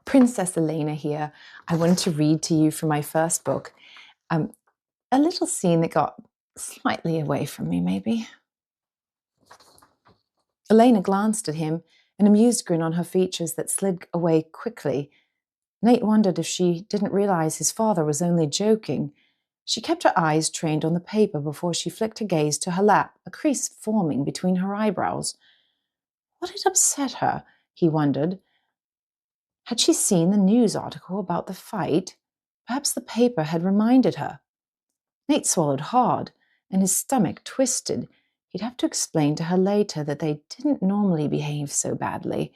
Princess Elena here. I wanted to read to you from my first book. A little scene that got slightly away from me, maybe. Elena glanced at him, an amused grin on her features that slid away quickly. Nate wondered if she didn't realize his father was only joking. She kept her eyes trained on the paper before she flicked her gaze to her lap, a crease forming between her eyebrows. What had upset her, he wondered. Had she seen the news article about the fight? Perhaps the paper had reminded her. Nate swallowed hard, and his stomach twisted. He'd have to explain to her later that they didn't normally behave so badly.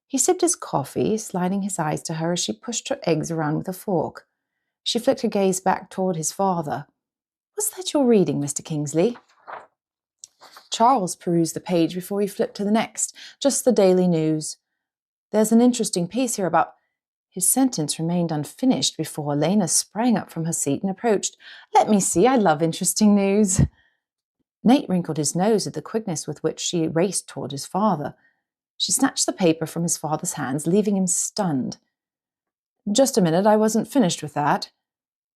He sipped his coffee, sliding his eyes to her as she pushed her eggs around with a fork. She flicked her gaze back toward his father. "Was that your reading, Mr. Kingsley?" Charles perused the page before he flipped to the next, just the daily news. "There's an interesting piece here about—" His sentence remained unfinished before Elena sprang up from her seat and approached. "Let me see, I love interesting news." Nate wrinkled his nose at the quickness with which she raced toward his father. She snatched the paper from his father's hands, leaving him stunned. "Just a minute, I wasn't finished with that."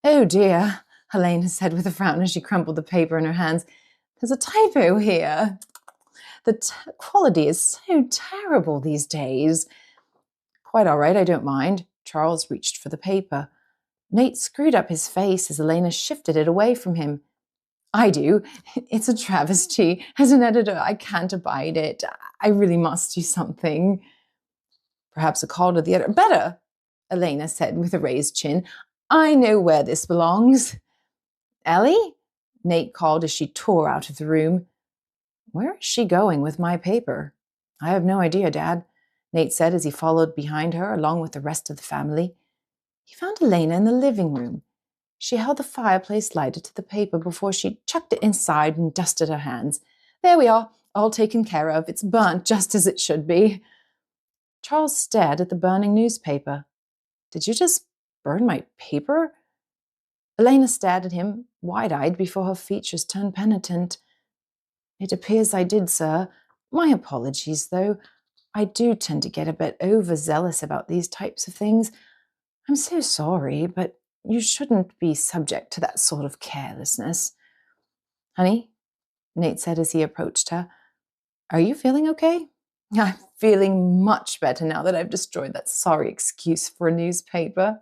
"Oh dear," Elena said with a frown as she crumpled the paper in her hands. "There's a typo here. The quality is so terrible these days." "Quite all right, I don't mind." Charles reached for the paper. Nate screwed up his face as Elena shifted it away from him. "I do. It's a travesty. As an editor, I can't abide it. I really must do something." "Perhaps a call to the editor—" "Better," Elena said with a raised chin. "I know where this belongs." "Ellie?" Nate called as she tore out of the room. "Where is she going with my paper?" "I have no idea, Dad," Nate said as he followed behind her along with the rest of the family. He found Elena in the living room. She held the fireplace lighted to the paper before she chucked it inside and dusted her hands. "There we are, all taken care of. It's burnt just as it should be." Charles stared at the burning newspaper. "Did you just burn my paper?" Elena stared at him, wide-eyed, before her features turned penitent. "It appears I did, sir. My apologies, though. I do tend to get a bit overzealous about these types of things. I'm so sorry, but you shouldn't be subject to that sort of carelessness." "Honey," Nate said as he approached her, "are you feeling okay?" "I'm feeling much better now that I've destroyed that sorry excuse for a newspaper."